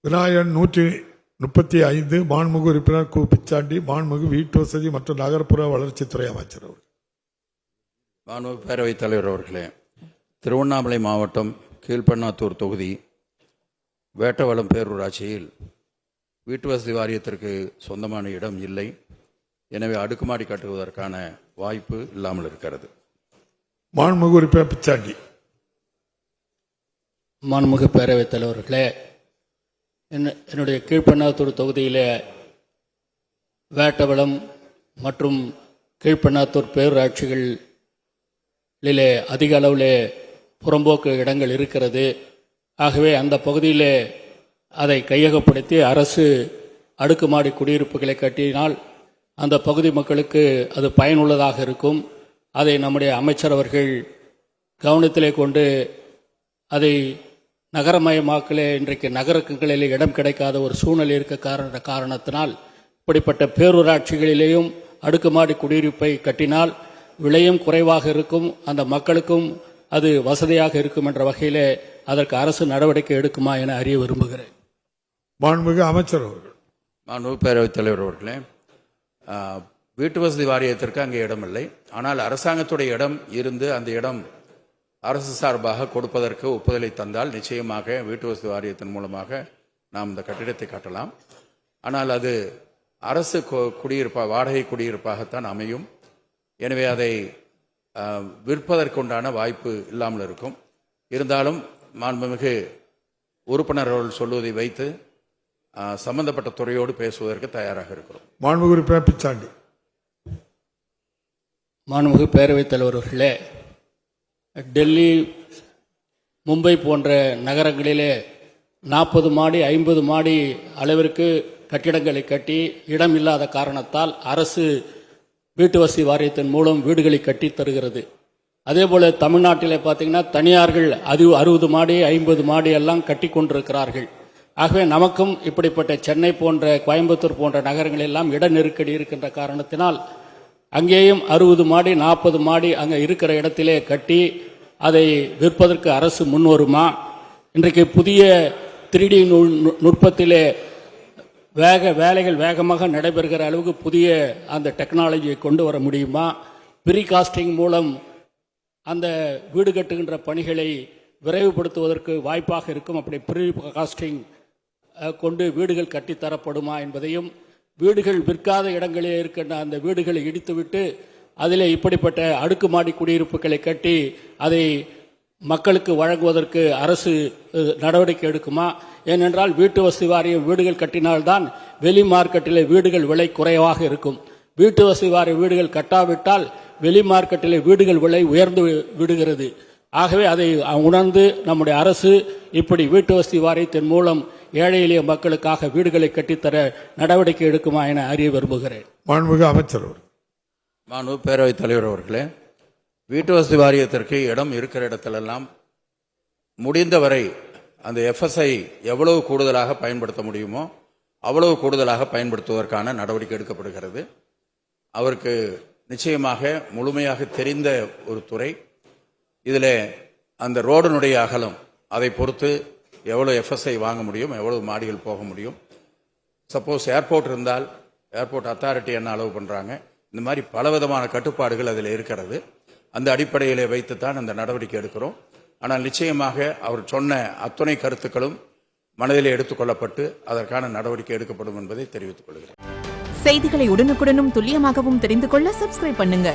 விநாயகன் 135 மாண்புமிகு உறுப்பினர் கு பிச்சாண்டி மாண்புமிகு வீட்டு வசதி மற்றும் நகர்ப்புற வளர்ச்சித்துறை அமைச்சர் அவர்கள். மாண்புமிகு பேரவைத் தலைவர் அவர்களே, திருவண்ணாமலை மாவட்டம் கீழ்பண்ணாத்தூர் தொகுதி வேட்டவளம் பேரூராட்சியில் வீட்டு வசதி வாரியத்திற்கு சொந்தமான இடம் இல்லை. எனவே அடுக்குமாடி கட்டுவதற்கான வாய்ப்பு இல்லாமல் இருக்கிறது. மாண்புமிகு உறுப்பினர் பிச்சாண்டி. மாண்புமிகு பேரவைத் தலைவர்களே, என்னுடைய கீழ்பண்ணாத்தூர் தொகுதியிலே வேட்டவளம் மற்றும் கீழ்பண்ணாத்தூர் பேரூராட்சிகளிலே அதிக அளவிலே புறம்போக்கு இடங்கள் இருக்கிறது. ஆகவே அந்த பகுதியிலே அதை கையகப்படுத்தி அரசு அடுக்குமாடி குடியிருப்புகளை கட்டினால் அந்த பகுதி மக்களுக்கு அது பயனுள்ளதாக இருக்கும். அதை நம்முடைய அமைச்சர் அவர்கள் கவனத்திலே கொண்டு அதை நகரமயமாக்கலே இன்றைக்கு நகரங்களிலே இடம் கிடைக்காத ஒரு சூழ்நிலை இருக்க காரணத்தினால் இப்படிப்பட்ட பேரூராட்சிகளிலேயும் அடுக்குமாடி குடியிருப்பை கட்டினால் விலையும் குறைவாக இருக்கும், அந்த மக்களுக்கும் அது வசதியாக இருக்கும் என்ற வகையிலே அதற்கு அரசு நடவடிக்கை எடுக்குமா என அறிய விரும்புகிறேன். மாண்புமிகு அமைச்சர் அவர்கள். மாண்புமிகு பேரவைத் தலைவர் அவர்களே, வீட்டு வசதி வாரியத்திற்கு அங்கே இடம் இல்லை. ஆனால் அரசாங்கத்துடைய இடம் இருந்து அந்த இடம் அரசு சார்பாக கொடுப்பதற்கு ஒப்புதலை தந்தால் நிச்சயமாக வீட்டு வசதி வாரியத்தின் மூலமாக நாம் இந்த கட்டிடத்தை கட்டலாம். ஆனால் அது அரசு வாடகை குடியிருப்பாகத்தான் அமையும். எனவே அதை விற்பதற்குண்டான வாய்ப்பு இல்லாமல் இருக்கும். இருந்தாலும் மாண்புமிகு உறுப்பினர்கள் சொல்வதை வைத்து சம்பந்தப்பட்ட துறையோடு பேசுவதற்கு தயாராக இருக்கிறோம். மாண்புமிகு உறுப்பினர் பிச்சாண்டி. மாண்புமிகு பேரவைத் தலைவர்களே, டெல்லி, மும்பை போன்ற நகரங்களிலே 40 மாடி 50 மாடி அளவிற்கு கட்டிடங்களை கட்டி இடம் இல்லாத காரணத்தால் அரசு வீட்டு வசதி வாரியத்தின் மூலம் வீடுகளை கட்டி தருகிறது. அதே போல தமிழ்நாட்டிலே பார்த்தீங்கன்னா தனியார்கள் 60 மாடி 50 மாடி எல்லாம் கட்டி கொண்டிருக்கிறார்கள். ஆகவே நமக்கும் இப்படிப்பட்ட சென்னை போன்ற கோயம்புத்தூர் போன்ற நகரங்கள் எல்லாம் இட நெருக்கடி இருக்கின்ற காரணத்தினால் அங்கேயும் 60 மாடி 40 மாடி அங்கே இருக்கிற இடத்திலே கட்டி அதை விற்பதற்கு அரசு முன்வருமா? இன்றைக்கு புதிய 3D நுட்பத்திலே வேலைகள் வேகமாக நடைபெறுகிற அளவுக்கு புதிய அந்த டெக்னாலஜியை கொண்டு வர முடியுமா? ப்ரீகாஸ்டிங் மூலம் அந்த வீடு கட்டுகின்ற பணிகளை விரைவுபடுத்துவதற்கு வாய்ப்பாக இருக்கும். அப்படி ப்ரீகாஸ்டிங் கொண்டு வீடுகள் கட்டித்தரப்படுமா என்பதையும், வீடுகள் விற்காத இடங்களிலே இருக்கின்ற அந்த வீடுகளை இடித்துவிட்டு அதிலே இப்படிப்பட்ட அடுக்குமாடி குடியிருப்புகளை கட்டி அதை மக்களுக்கு வழங்குவதற்கு அரசு நடவடிக்கை எடுக்குமா? ஏனென்றால் வீட்டு வசதி வாரியம் வீடுகள் கட்டினால்தான் வெளி மார்க்கெட்டிலே வீடுகள் விலை குறைவாக இருக்கும். வீட்டு வசதி வாரிய வீடுகள் கட்டாவிட்டால் வெளி மார்க்கெட்டிலே வீடுகள் விலை உயர்ந்து விடுகிறது. ஆகவே அதை உணர்ந்து நம்முடைய அரசு இப்படி வீட்டு வசதி வாரியத்தின் மூலம் ஏழை எளிய மக்களுக்காக வீடுகளை கட்டித்தர நடவடிக்கை எடுக்குமா என அறிய விரும்புகிறேன். மாண்புமிகு அமைச்சர். மாண்புமிகு பேரவைத் தலைவர் அவர்களே, வீட்டு வசதி வாரியத்திற்கு இடம் இருக்கிற இடத்திலெல்லாம் முடிந்தவரை அந்த FSI எவ்வளவு கூடுதலாக பயன்படுத்த முடியுமோ அவ்வளவு கூடுதலாக பயன்படுத்துவதற்கான நடவடிக்கை எடுக்கப்படுகிறது. அவருக்கு நிச்சயமாக முழுமையாக தெரிந்த ஒரு துறை. இதில் அந்த ரோடனுடைய அகலம் அதை பொறுத்து எவ்வளோ FSI வாங்க முடியும், எவ்வளவு மாடிகள் போக முடியும். சப்போஸ் ஏர்போர்ட் இருந்தால் ஏர்போர்ட் அத்தாரிட்டி என்ன அளவு பண்ணுறாங்க, இந்த மாதிரி பலவிதமான கட்டுப்பாடுகள் அதில் இருக்கிறது. அந்த அடிப்படையிலே வைத்துத்தான் அந்த நடவடிக்கை எடுக்கிறோம். ஆனால் நிச்சயமாக அவர் சொன்ன அத்துணை கருத்துக்களும் மனதிலே எடுத்துக்கொள்ளப்பட்டு அதற்கான நடவடிக்கை எடுக்கப்படும் என்பதை தெரிவித்துக் கொள்கிறேன். செய்திகளை உடனுக்குடனும் துல்லியமாகவும் தெரிந்து கொள்ள சப்ஸ்கிரைப் பண்ணுங்க.